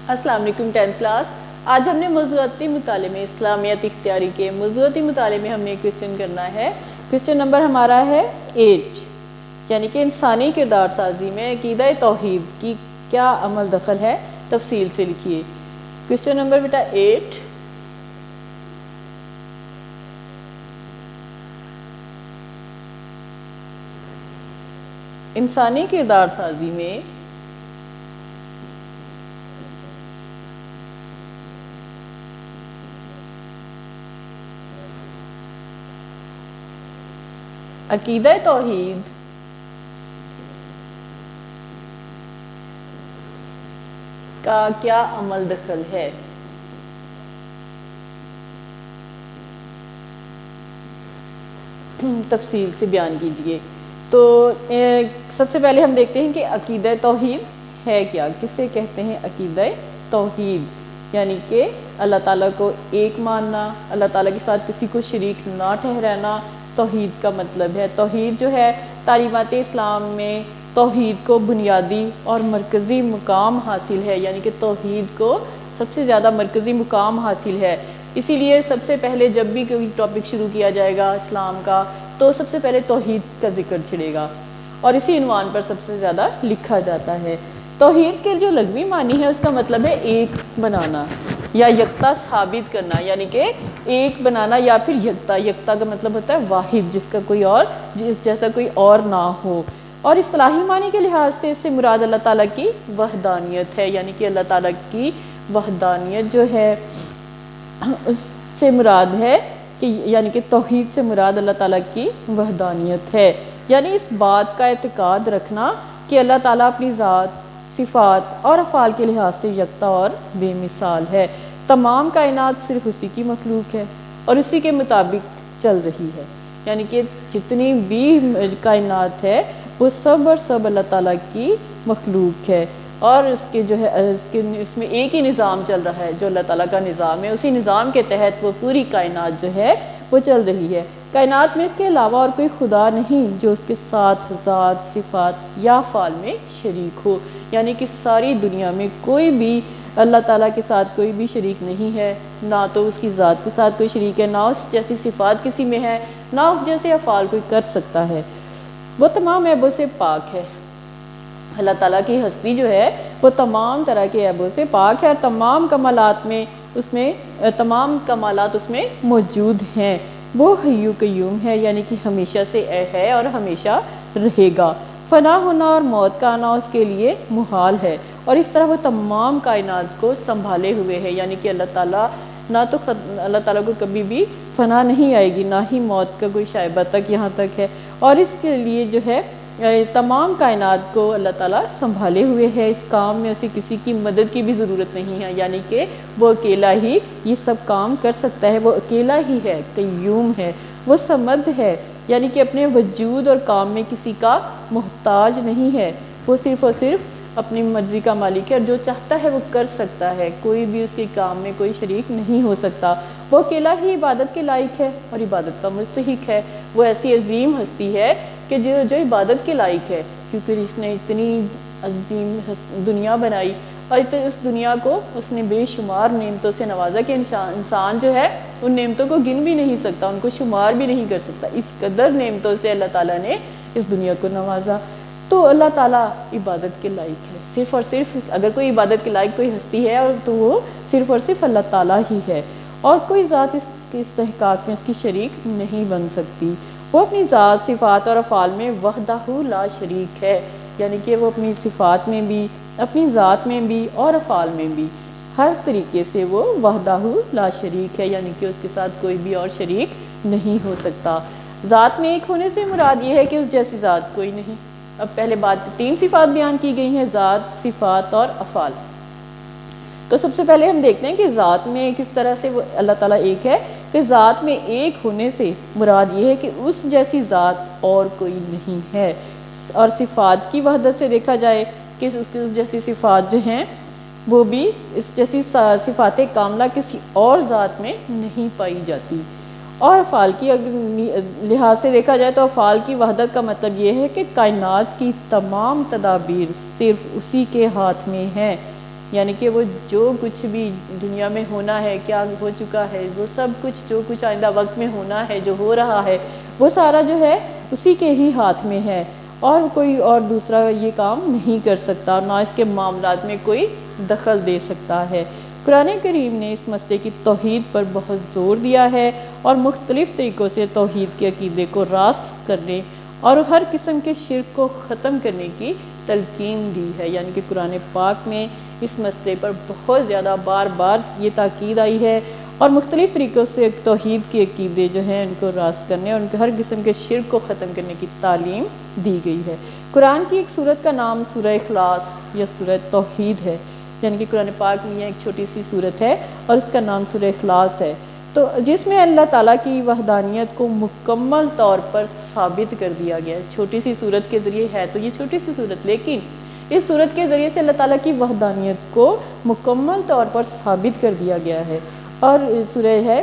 السلام علیکم 10th class. آج ہم نے موضوعاتی مطالعے میں اسلامیت اختیاری کے موضوعاتی مطالعے میں ہم نے کویسچن کرنا ہے۔ کویسچن نمبر ہمارا ہے 8، یعنی کہ انسانی کردار سازی میں عقیدہ توحید کی کیا عمل دخل ہے، تفصیل سے لکھیے۔ کویسچن نمبر بیٹا 8، انسانی کردار سازی میں عقیدہ توحید کا کیا عمل دخل ہے؟ تفصیل سے بیان کیجئے۔ تو سب سے پہلے ہم دیکھتے ہیں کہ عقیدہ توحید ہے کیا، کسے کہتے ہیں عقیدہ توحید؟ یعنی کہ اللہ تعالیٰ کو ایک ماننا، اللہ تعالیٰ کے ساتھ کسی کو شریک نہ ٹھہرانا توحید کا مطلب ہے۔ توحید جو ہے تعلیمات اسلام میں توحید کو بنیادی اور مرکزی مقام حاصل ہے، یعنی کہ توحید کو سب سے زیادہ مرکزی مقام حاصل ہے۔ اسی لیے سب سے پہلے جب بھی کوئی ٹاپک شروع کیا جائے گا اسلام کا تو سب سے پہلے توحید کا ذکر چھڑے گا اور اسی عنوان پر سب سے زیادہ لکھا جاتا ہے۔ توحید کے جو لغوی معنی ہے اس کا مطلب ہے ایک بنانا یا یکتا ثابت کرنا، یعنی کہ ایک بنانا یا پھر یکتا۔ یکتا کا مطلب ہوتا ہے واحد، جس کا کوئی اور جس جیسا کوئی اور نہ ہو۔ اور اصطلاحی معنی کے لحاظ سے اس سے مراد اللہ تعالیٰ کی وحدانیت ہے، یعنی کہ اللہ تعالیٰ کی وحدانیت جو ہے اس سے مراد ہے کہ یعنی کہ توحید سے مراد اللہ تعالیٰ کی وحدانیت ہے، یعنی اس بات کا اعتقاد رکھنا کہ اللہ تعالیٰ اپنی ذات، صفات اور افعال کے لحاظ سے یکتا اور بے مثال ہے۔ تمام کائنات صرف اسی کی مخلوق ہے اور اسی کے مطابق چل رہی ہے، یعنی کہ جتنی بھی کائنات ہے وہ سب اور سب اللہ تعالیٰ کی مخلوق ہے اور اس کے جو ہے اس میں ایک ہی نظام چل رہا ہے جو اللہ تعالیٰ کا نظام ہے، اسی نظام کے تحت وہ پوری کائنات جو ہے وہ چل رہی ہے۔ کائنات میں اس کے علاوہ اور کوئی خدا نہیں جو اس کے ساتھ ذات، صفات یا افعال میں شریک ہو، یعنی کہ ساری دنیا میں کوئی بھی اللہ تعالیٰ کے ساتھ کوئی بھی شریک نہیں ہے، نہ تو اس کی ذات کے ساتھ کوئی شریک ہے، نہ اس جیسی صفات کسی میں ہے، نہ اس جیسے افعال کوئی کر سکتا ہے۔ وہ تمام عیبوں سے پاک ہے۔ اللہ تعالیٰ کی ہستی جو ہے وہ تمام طرح کے عیبوں سے پاک ہے اور تمام کمالات اس میں موجود ہیں۔ وہ حی قیوم ہے، یعنی کہ ہمیشہ سے ہے اور ہمیشہ رہے گا۔ فنا ہونا اور موت کا آنا اس کے لیے محال ہے اور اس طرح وہ تمام کائنات کو سنبھالے ہوئے ہے، یعنی کہ اللہ تعالیٰ کو کبھی بھی فنا نہیں آئے گی، نہ ہی موت کا کوئی شائبہ تک یہاں تک ہے، اور اس کے لیے جو ہے تمام کائنات کو اللہ تعالیٰ سنبھالے ہوئے ہے۔ اس کام میں اسے کسی کی مدد کی بھی ضرورت نہیں ہے، یعنی کہ وہ اکیلا ہی یہ سب کام کر سکتا ہے، وہ اکیلا ہی ہے، قیوم ہے، وہ صمد ہے، یعنی کہ اپنے وجود اور کام میں کسی کا محتاج نہیں ہے، وہ صرف اور صرف اپنی مرضی کا مالک ہے اور جو چاہتا ہے وہ کر سکتا ہے، کوئی بھی اس کے کام میں کوئی شریک نہیں ہو سکتا۔ وہ اکیلا ہی عبادت کے لائق ہے اور عبادت کا مستحق ہے۔ وہ ایسی عظیم ہستی ہے کہ جو عبادت کے لائق ہے، کیونکہ اس نے اتنی عظیم دنیا بنائی اور اس دنیا کو اس نے بے شمار نعمتوں سے نوازا کہ انسان جو ہے ان نعمتوں کو گن بھی نہیں سکتا، ان کو شمار بھی نہیں کر سکتا، اس قدر نعمتوں سے اللہ تعالیٰ نے اس دنیا کو نوازا۔ تو اللہ تعالیٰ عبادت کے لائق ہے، صرف اور صرف اگر کوئی عبادت کے لائق کوئی ہستی ہے تو وہ صرف اور صرف اللہ تعالیٰ ہی ہے، اور کوئی ذات اس کی استحقاق میں اس کی شریک نہیں بن سکتی۔ وہ اپنی ذات، صفات اور افعال میں وحدہ لا شریک ہے، یعنی کہ وہ اپنی صفات میں بھی، اپنی ذات میں بھی اور افعال میں بھی ہر طریقے سے وہ وحدہ لا شریک ہے، یعنی کہ اس کے ساتھ کوئی بھی اور شریک نہیں ہو سکتا۔ ذات میں ایک ہونے سے مراد یہ ہے کہ اس جیسی ذات کوئی نہیں۔ اب پہلے بات 3 صفات بیان کی گئی ہیں، ذات، صفات اور افعال۔ تو سب سے پہلے ہم دیکھتے ہیں کہ ذات میں کس طرح سے وہ اللہ تعالیٰ ایک ہے، کہ ذات میں ایک ہونے سے مراد یہ ہے کہ اس جیسی ذات اور کوئی نہیں ہے، اور صفات کی وحدت سے دیکھا جائے کہ اس جیسی صفات جو ہیں وہ بھی اس جیسی صفات کاملہ کسی اور ذات میں نہیں پائی جاتی۔ اور افعال کی لحاظ سے دیکھا جائے تو افعال کی وحدت کا مطلب یہ ہے کہ کائنات کی تمام تدابیر صرف اسی کے ہاتھ میں ہیں، یعنی کہ وہ جو کچھ بھی دنیا میں ہونا ہے، کیا ہو چکا ہے، وہ سب کچھ جو کچھ آئندہ وقت میں ہونا ہے، جو ہو رہا ہے، وہ سارا جو ہے اسی کے ہی ہاتھ میں ہے، اور کوئی اور دوسرا یہ کام نہیں کر سکتا، نہ اس کے معاملات میں کوئی دخل دے سکتا ہے۔ قرآن کریم نے اس مسئلے کی توحید پر بہت زور دیا ہے اور مختلف طریقوں سے توحید کے عقیدے کو راسخ کرنے اور ہر قسم کے شرک کو ختم کرنے کی تلقین دی ہے۔ یعنی کہ قرآن پاک میں اس مسئلے پر بہت زیادہ بار بار یہ تاکید آئی ہے اور مختلف طریقوں سے توحید کے عقیدے جو ہیں ان کو راسخ کرنے اور ان کے ہر قسم کے شرک کو ختم کرنے کی تعلیم دی گئی ہے۔ قرآن کی ایک سورت کا نام سورہ اخلاص یا سورہ توحید ہے، یعنی کہ قرآن پاک میں ایک چھوٹی سی سورت ہے اور اس کا نام سورہ اخلاص ہے، تو جس میں اللہ تعالیٰ کی وحدانیت کو مکمل طور پر ثابت کر دیا گیا ہے۔ چھوٹی سی سورت کے ذریعے ہے تو یہ چھوٹی سی سورت، لیکن اس سورت کے ذریعے سے اللہ تعالیٰ کی وحدانیت کو مکمل طور پر ثابت کر دیا گیا ہے، اور سورہ ہے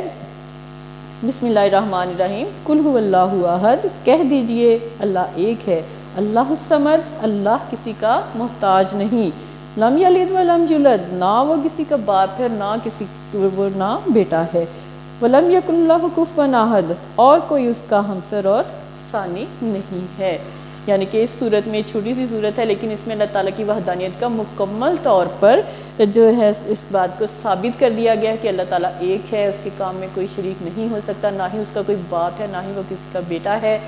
بسم اللہ الرحمن الرحیم، قل هو اللہ احد، کہہ دیجئے اللہ ایک ہے، اللہ الصمد، اللہ کسی کا محتاج نہیں، لم یلد ولم یولد، نہ وہ کسی کا باپ ہے نہ بیٹا ہے، ولم یکن لہ کفوا احد، اور کوئی اس کا ہمسر اور ثانی نہیں ہے۔ یعنی کہ اس صورت میں چھوٹی سی صورت ہے لیکن اس میں اللہ تعالیٰ کی وحدانیت کا مکمل طور پر جو ہے اس بات کو ثابت کر دیا گیا ہے کہ اللہ تعالیٰ ایک ہے، اس کے کام میں کوئی شریک نہیں ہو سکتا، نہ ہی اس کا کوئی باپ ہے، نہ ہی وہ کسی کا بیٹا ہے،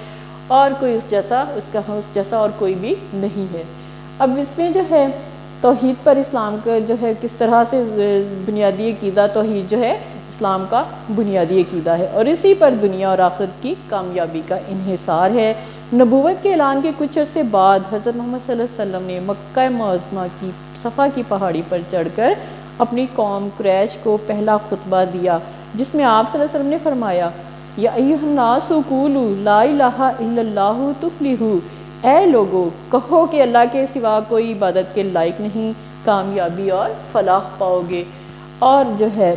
اور کوئی اس جیسا اور کوئی بھی نہیں ہے۔ اب اس میں جو ہے توحید پر اسلام کا جو ہے کس طرح سے بنیادی عقیدہ، توحید جو ہے اسلام کا بنیادی عقیدہ ہے اور اسی پر دنیا اور آخرت کی کامیابی کا انحصار ہے۔ نبوت کے اعلان کے کچھ عرصے بعد حضرت محمد صلی اللہ علیہ وسلم نے مکہ معظمہ کی صفا کی پہاڑی پر چڑھ کر اپنی قوم قریش کو پہلا خطبہ دیا، جس میں آپ صلی اللہ علیہ وسلم نے فرمایا، یا ایھا الناس قولوا لا الہ الا اللہ تفلحوا، اے لوگو کہو کہ اللہ کے سوا کوئی عبادت کے لائق نہیں، کامیابی اور فلاح پاؤ گے۔ اور جو ہے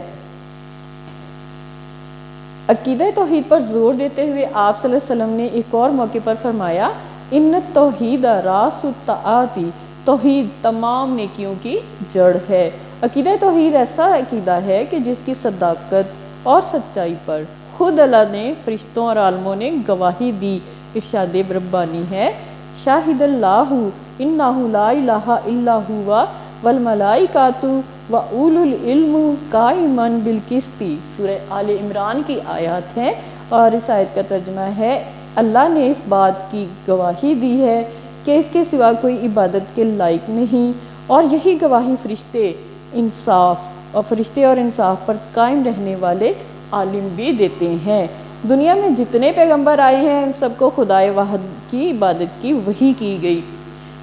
عقیدہ توحید پر زور دیتے ہوئے آپ صلی اللہ علیہ وسلم نے ایک اور موقع پر فرمایا، ان التوحید راس الطاعات، توحید تمام نیکیوں کی جڑ ہے۔ عقیدہ توحید ایسا عقیدہ ہے کہ جس کی صداقت اور سچائی پر خود اللہ نے، فرشتوں اور عالموں نے گواہی دی۔ ارشاد ربانی ہے، شاہد اللہ انہ لا الہ الا ہوا والملائکۃ وَأُولُو الْعِلْمُ قَائِمًا بِالْقِسْطِ، سورہ آل عمران کی آیات ہیں، اور اس آیت کا ترجمہ ہے، اللہ نے اس بات کی گواہی دی ہے کہ اس کے سوا کوئی عبادت کے لائق نہیں، اور یہی گواہی فرشتے اور انصاف پر قائم رہنے والے عالم بھی دیتے ہیں۔ دنیا میں جتنے پیغمبر آئے ہیں ان سب کو خدائے واحد کی عبادت کی وحی کی گئی،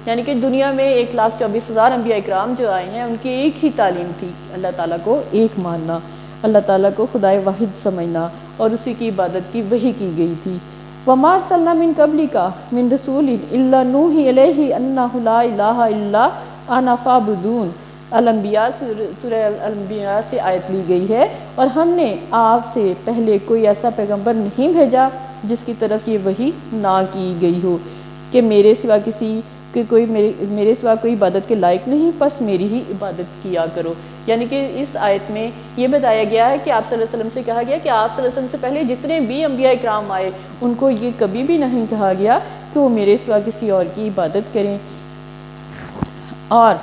یعنی کہ دنیا میں 1,24,000 انبیاء اکرام جو آئے ہیں ان کی ایک ہی تعلیم تھی، اللہ تعالیٰ کو ایک ماننا، اللہ تعالیٰ کو خدائے واحد سمجھنا، اور اسی کی عبادت کی وحی کی گئی تھی۔ وَمَا أَرْسَلْنَا مِن قَبْلِكَ مِن رَسُولٍ إِلَّا نُوحِي إِلَيْهِ أَنَّهُ لَا إِلَٰهَ إِلَّا أَنَا فَاعْبُدُونِ، الانبیاء سورہ الانبیاء سے آیت لی گئی ہے، اور ہم نے آپ سے پہلے کوئی ایسا پیغمبر نہیں بھیجا جس کی طرف یہ وحی نہ کی گئی ہو کہ میرے سوا میرے سوا کوئی عبادت کے لائق نہیں، پس میری ہی عبادت کیا کرو۔ یعنی کہ اس آیت میں یہ بتایا گیا ہے کہ آپ صلی اللہ علیہ وسلم سے کہا گیا کہ آپ صلی اللہ علیہ وسلم سے پہلے جتنے بھی انبیاء اکرام آئے ان کو یہ کبھی بھی نہیں کہا گیا کہ وہ میرے سوا کسی اور کی عبادت کریں، اور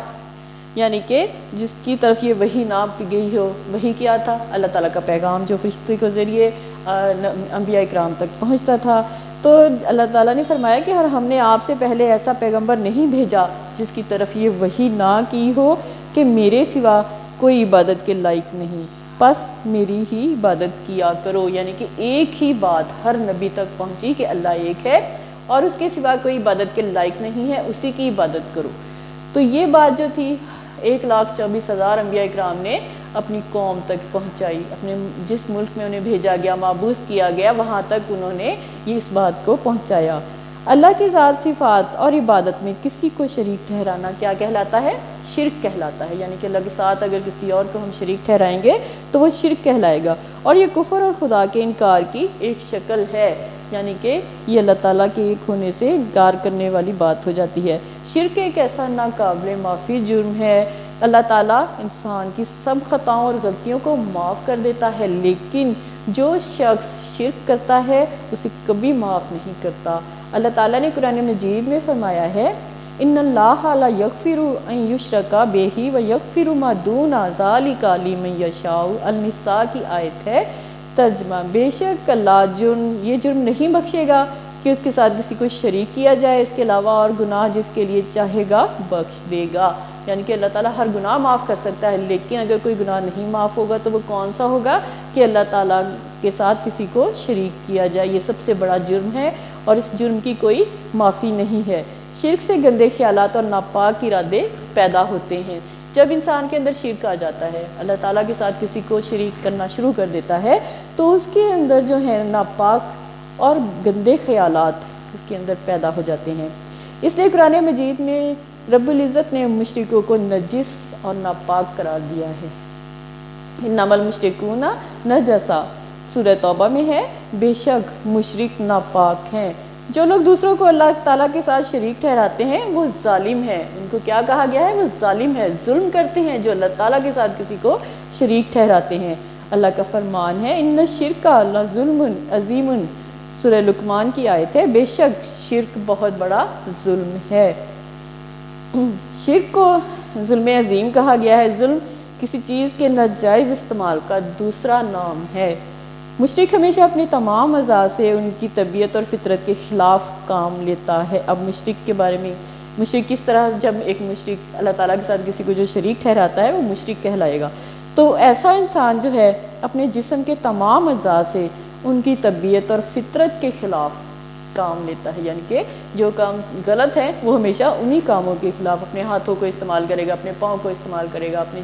یعنی کہ جس کی طرف یہ وحی نہ کی گئی ہو۔ وحی کیا تھا؟ اللہ تعالیٰ کا پیغام جو فرشتے کے ذریعے انبیاء اکرام تک پہنچتا تھا۔ تو اللہ تعالیٰ نے فرمایا کہ ہم نے آپ سے پہلے ایسا پیغمبر نہیں بھیجا جس کی طرف یہ وحی نہ کی ہو کہ میرے سوا کوئی عبادت کے لائق نہیں، پس میری ہی عبادت کیا کرو۔ یعنی کہ ایک ہی بات ہر نبی تک پہنچی کہ اللہ ایک ہے اور اس کے سوا کوئی عبادت کے لائق نہیں ہے، اسی کی عبادت کرو۔ تو یہ بات جو تھی 1,24,000 انبیاء اکرام نے اپنی قوم تک پہنچائی، اپنے جس ملک میں انہیں بھیجا گیا، مابعوث کیا گیا، وہاں تک انہوں نے یہ اس بات کو پہنچایا۔ اللہ کی ذات، صفات اور عبادت میں کسی کو شریک ٹھہرانا کیا کہلاتا ہے؟ شرک کہلاتا ہے۔ یعنی کہ اللہ کے ساتھ اگر کسی اور کو ہم شریک ٹھہرائیں گے تو وہ شرک کہلائے گا، اور یہ کفر اور خدا کے انکار کی ایک شکل ہے، یعنی کہ یہ اللہ تعالیٰ کے ایک ہونے سے انکار کرنے والی بات ہو جاتی ہے۔ شرک ایک ایسا ناقابل معافی جرم ہے اللہ تعالیٰ انسان کی سب خطاؤں اور غلطیوں کو معاف کر دیتا ہے، لیکن جو شخص شرک کرتا ہے اسے کبھی معاف نہیں کرتا۔ اللہ تعالیٰ نے قرآن مجید میں فرمایا ہے ان اللہ لا یغفر ان یشرک بہ ویغفر ما دون ذلک لمن یشاء۔ النساء کی آیت ہے۔ ترجمہ، بے شک اللہ یہ جرم نہیں بخشے گا کہ اس کے ساتھ کسی کو شریک کیا جائے، اس کے علاوہ اور گناہ جس کے لیے چاہے گا بخش دے گا۔ یعنی کہ اللہ تعالیٰ ہر گناہ معاف کر سکتا ہے، لیکن اگر کوئی گناہ نہیں معاف ہوگا تو وہ کون سا ہوگا کہ اللہ تعالیٰ کے ساتھ کسی کو شریک کیا جائے۔ یہ سب سے بڑا جرم ہے اور اس جرم کی کوئی معافی نہیں ہے۔ شرک سے گندے خیالات اور ناپاک ارادے پیدا ہوتے ہیں۔ جب انسان کے اندر شرک آ جاتا ہے، اللہ تعالیٰ کے ساتھ کسی کو شریک کرنا شروع کر دیتا ہے، تو اس کے اندر جو ہے ناپاک اور گندے خیالات اس کے اندر پیدا ہو جاتے ہیں۔ اس لیے قرآن مجید میں رب العزت نے مشرکوں کو نجس اور ناپاک قرار دیا ہے۔ انما المشرکون نجسا، سورہ توبہ میں ہے، بے شک مشرک ناپاک ہیں۔ جو لوگ دوسروں کو اللہ تعالیٰ کے ساتھ شریک ٹھہراتے ہیں وہ ظالم ہیں۔ ان کو کیا کہا گیا ہے؟ وہ ظالم ہے، ظلم کرتے ہیں جو اللہ تعالیٰ کے ساتھ کسی کو شریک ٹھہراتے ہیں۔ اللہ کا فرمان ہے ان الشرک لظلم عظیم، سورہ لقمان کی آیت ہے، بے شک شرک بہت بڑا ظلم ہے۔ شرک کو ظلم عظیم کہا گیا ہے۔ ظلم کسی چیز کے ناجائز استعمال کا دوسرا نام ہے۔ مشرک ہمیشہ اپنے تمام اعضاء سے ان کی طبیعت اور فطرت کے خلاف کام لیتا ہے۔ اب مشرک کے بارے میں، مشرک کس طرح، جب ایک مشرک اللہ تعالیٰ کے ساتھ کسی کو جو شریک ٹھہراتا ہے وہ مشرک کہلائے گا۔ تو ایسا انسان جو ہے اپنے جسم کے تمام اعضاء سے ان کی طبیعت اور فطرت کے خلاف کام لیتا ہے، یعنی کہ جو کام غلط ہے وہ ہمیشہ انہی کاموں کے خلاف، اپنے ہاتھوں کو استعمال کرے گا، اپنے پاؤں کو استعمال کرے گا، اپنی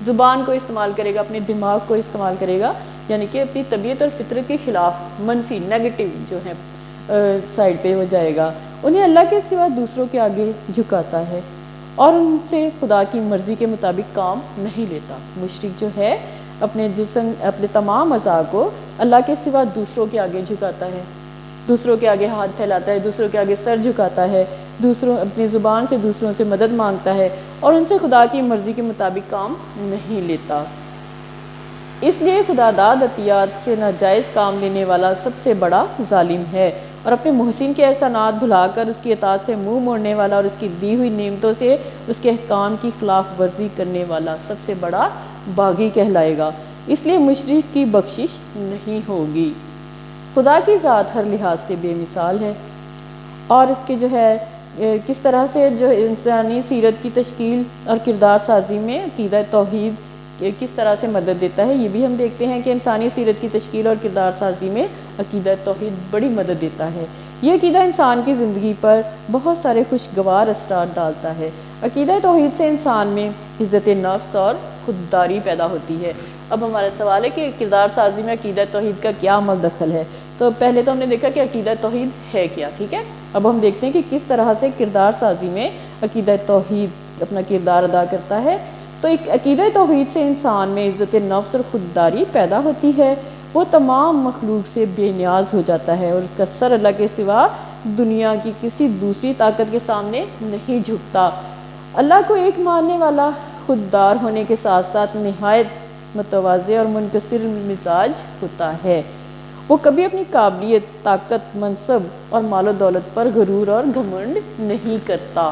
زبان کو استعمال کرے گا، اپنے دماغ کو استعمال کرے گا، یعنی کہ اپنی طبیعت اور فطرت کے خلاف منفی نیگیٹو جو ہے سائڈ پہ ہو جائے گا۔ انہیں اللہ کے سوا دوسروں کے آگے جھکاتا ہے اور ان سے خدا کی مرضی کے مطابق کام نہیں لیتا۔ مشرک جو ہے اپنے جسم، اپنے تمام اعضاء کو اللہ کے سوا دوسروں کے آگے جھکاتا ہے، دوسروں کے آگے ہاتھ پھیلاتا ہے، دوسروں کے آگے سر جھکاتا ہے، اپنی زبان سے دوسروں سے مدد مانگتا ہے اور ان سے خدا کی مرضی کے مطابق کام نہیں لیتا۔ اس لیے خدا داد عطیات سے ناجائز کام لینے والا سب سے بڑا ظالم ہے، اور اپنے محسن کے احسانات بھلا کر اس کی اطاعت سے منہ موڑنے والا اور اس کی دی ہوئی نعمتوں سے اس کے احکام کی خلاف ورزی کرنے والا سب سے بڑا باغی کہلائے گا۔ اس لیے مشرک کی بخشش نہیں ہوگی۔ خدا کی ذات ہر لحاظ سے بے مثال ہے، اور اس کے جو ہے کس طرح سے جو انسانی سیرت کی تشکیل اور کردار سازی میں عقیدہ توحید کس طرح سے مدد دیتا ہے، یہ بھی ہم دیکھتے ہیں کہ انسانی سیرت کی تشکیل اور کردار سازی میں عقیدہ توحید بڑی مدد دیتا ہے۔ یہ عقیدہ انسان کی زندگی پر بہت سارے خوشگوار اثرات ڈالتا ہے۔ عقیدہ توحید سے انسان میں عزت نفس اور خودداری پیدا ہوتی ہے۔ اب ہمارا سوال ہے کہ کردار سازی میں عقیدہ توحید کا کیا عمل دخل ہے؟ تو پہلے تو ہم نے دیکھا کہ عقیدہ توحید ہے کیا، ٹھیک ہے؟ اب ہم دیکھتے ہیں کہ کس طرح سے کردار سازی میں عقیدہ توحید اپنا کردار ادا کرتا ہے۔ تو ایک عقیدہ توحید سے انسان میں عزت نفس اور خودداری پیدا ہوتی ہے۔ وہ تمام مخلوق سے بے نیاز ہو جاتا ہے اور اس کا سر اللہ کے سوا دنیا کی کسی دوسری طاقت کے سامنے نہیں جھکتا۔ اللہ کو ایک ماننے والا خوددار ہونے کے ساتھ ساتھ نہایت متواضع اور منکسر مزاج ہوتا ہے۔ وہ کبھی اپنی قابلیت، طاقت، منصب اور مال و دولت پر غرور اور گھمنڈ نہیں کرتا۔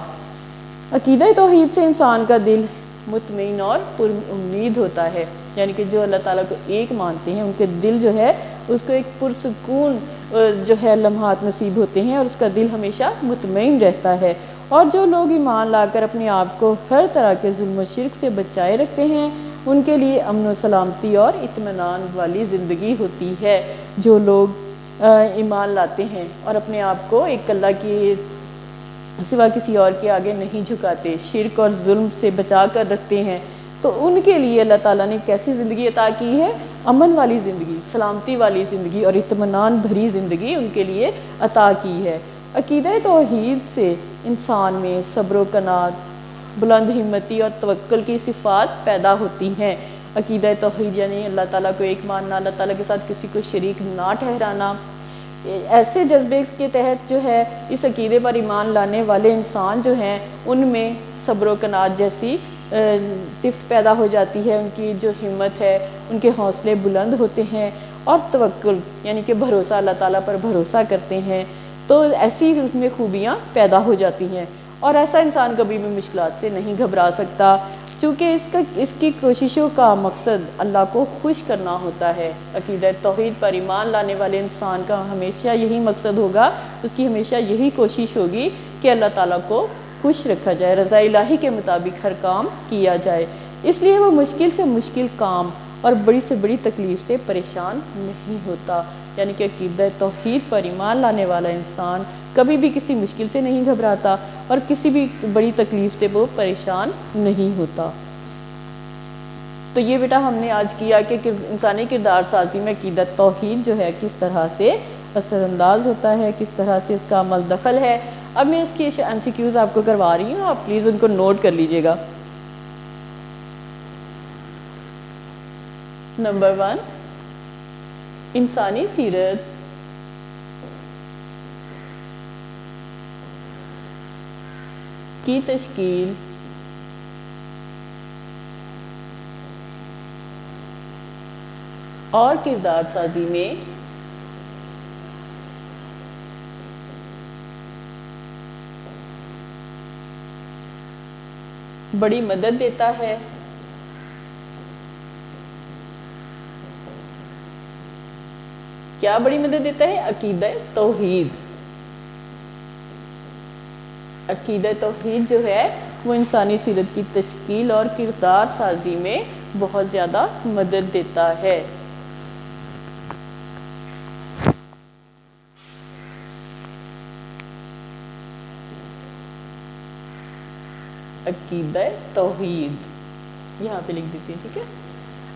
عقیدہ توحید سے انسان کا دل مطمئن اور پر امید ہوتا ہے، یعنی کہ جو اللہ تعالیٰ کو ایک مانتے ہیں ان کے دل جو ہے اس کو ایک پرسکون جو ہے لمحات نصیب ہوتے ہیں اور اس کا دل ہمیشہ مطمئن رہتا ہے۔ اور جو لوگ ایمان لا کر اپنے آپ کو ہر طرح کے ظلم و شرک سے بچائے رکھتے ہیں ان کے لیے امن و سلامتی اور اطمینان والی زندگی ہوتی ہے۔ جو لوگ ایمان لاتے ہیں اور اپنے آپ کو ایک اللہ کی سوا کسی اور کے آگے نہیں جھکاتے، شرک اور ظلم سے بچا کر رکھتے ہیں، تو ان کے لیے اللہ تعالیٰ نے کیسی زندگی عطا کی ہے؟ امن والی زندگی، سلامتی والی زندگی اور اطمینان بھری زندگی ان کے لیے عطا کی ہے۔ عقیدہ توحید سے انسان میں صبر و قناعت، بلند ہمتی اور توکل کی صفات پیدا ہوتی ہیں۔ عقیدہ توحید یعنی اللہ تعالیٰ کو ایک ماننا، اللہ تعالیٰ کے ساتھ کسی کو شریک نہ ٹھہرانا۔ ایسے جذبے کے تحت جو ہے اس عقیدے پر ایمان لانے والے انسان جو ہیں ان میں صبر و قناعت جیسی صفت پیدا ہو جاتی ہے، ان کی جو ہمت ہے، ان کے حوصلے بلند ہوتے ہیں، اور توکل یعنی کہ بھروسہ، اللہ تعالیٰ پر بھروسہ کرتے ہیں، تو ایسی اس میں خوبیاں پیدا ہو جاتی ہیں۔ اور ایسا انسان کبھی بھی مشکلات سے نہیں گھبرا سکتا، چونکہ اس کی کوششوں کا مقصد اللہ کو خوش کرنا ہوتا ہے۔ عقیدہ توحید پر ایمان لانے والے انسان کا ہمیشہ یہی مقصد ہوگا، اس کی ہمیشہ یہی کوشش ہوگی کہ اللہ تعالیٰ کو خوش رکھا جائے، رضا الہی کے مطابق ہر کام کیا جائے۔ اس لیے وہ مشکل سے مشکل کام اور بڑی سے بڑی تکلیف سے پریشان نہیں ہوتا، یعنی کہ عقیدہ توحید پر ایمان لانے والا انسان کبھی بھی کسی مشکل سے نہیں گھبراتا اور کسی بھی بڑی تکلیف سے وہ پریشان نہیں ہوتا۔ تو یہ بیٹا ہم نے آج کیا کہ انسانی کردار سازی میں عقیدہ توحید جو ہے کس طرح سے اثر انداز ہوتا ہے، کس طرح سے اس کا عمل دخل ہے۔ اب میں اس کی MCQs آپ کو کروا رہی ہوں، آپ پلیز ان کو نوٹ کر لیجئے گا۔ نمبر 1، انسانی سیرت کی تشکیل اور کردار سازی میں بڑی مدد دیتا ہے۔ کیا بڑی مدد دیتا ہے؟ عقیدہ توحید۔ عقیدہ توحید جو ہے وہ انسانی سیرت کی تشکیل اور کردار سازی میں بہت زیادہ مدد دیتا ہے۔ عقیدہ توحید یہاں پہ لکھ دیتی ہیں، ٹھیک ہے۔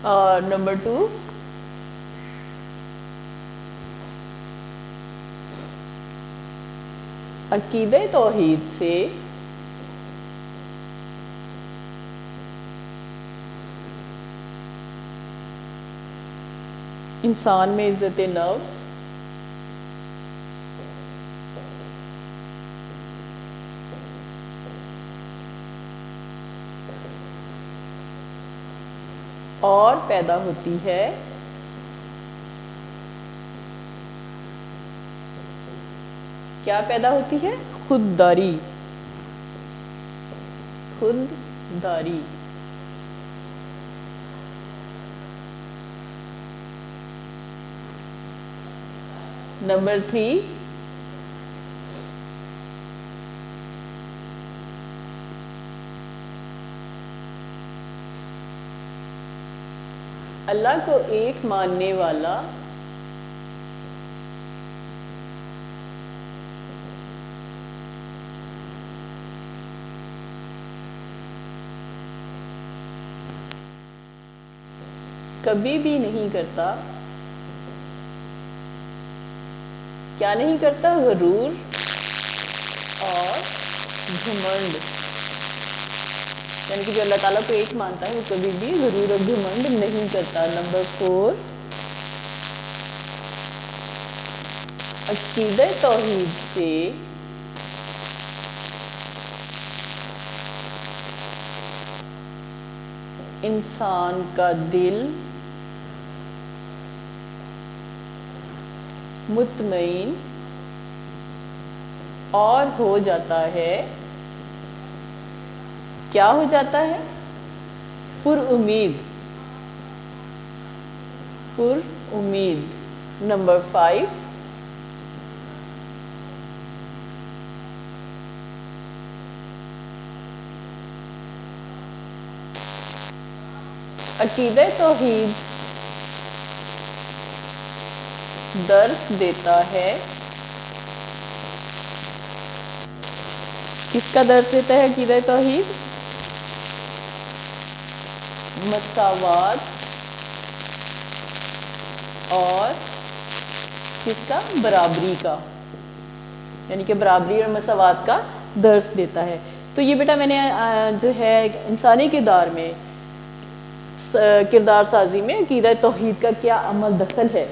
اور نمبر 2، عقیدہ توحید سے انسان میں عزت نفس اور پیدا ہوتی ہے۔ کیا پیدا ہوتی ہے؟ خودداری۔ خودداری۔ نمبر 3، اللہ کو ایک ماننے والا کبھی بھی نہیں کرتا، کیا نہیں کرتا؟ غرور اور گھمنڈ۔ یعنی کہ جو اللہ تعالیٰ کو ایک مانتا ہے وہ کبھی بھی غرور اور گھمنڈ نہیں کرتا۔ نمبر 4، عقیدہ توحید سے انسان کا دل مطمئن اور ہو جاتا ہے۔ کیا ہو جاتا ہے؟ پر امید۔ پر امید۔ نمبر 5، عقیدہ توحید درس دیتا ہے۔ کس کا درس دیتا ہے عقیدہ توحید؟ مساوات اور کس کا؟ برابری کا، یعنی کہ برابری اور مساوات کا درس دیتا ہے۔ تو یہ بیٹا میں نے جو ہے انسانی کردار میں کردار سازی میں عقیدہ توحید کا کیا عمل دخل ہے،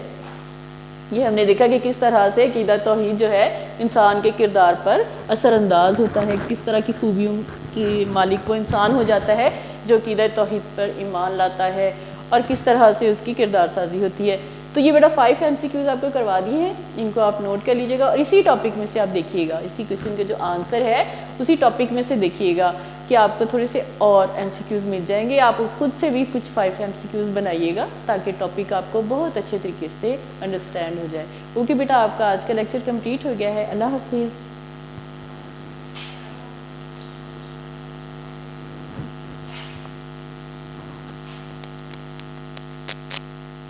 یہ ہم نے دیکھا کہ کس طرح سے عقیدہ توحید جو ہے انسان کے کردار پر اثر انداز ہوتا ہے، کس طرح کی خوبیوں کی مالک وہ انسان ہو جاتا ہے جو عقیدہ توحید پر ایمان لاتا ہے اور کس طرح سے اس کی کردار سازی ہوتی ہے۔ تو یہ بیٹا 5 MCQs آپ کو کروا دیے ہیں، ان کو آپ نوٹ کر لیجئے گا اور اسی ٹاپک میں سے آپ دیکھیے گا، اسی کوشچن کے جو آنسر ہے اسی ٹاپک میں سے دیکھیے گا کہ آپ کو تھوڑے سے اور MCQs مل جائیں گے۔ آپ خود سے بھی کچھ 5 MCQs بنائیے گا تاکہ ٹاپک آپ کو بہت اچھے طریقے سے انڈرسٹینڈ ہو جائے۔ اوکے بیٹا، آپ کا آج کا لیکچر کمپلیٹ ہو گیا ہے۔ اللہ حافظ۔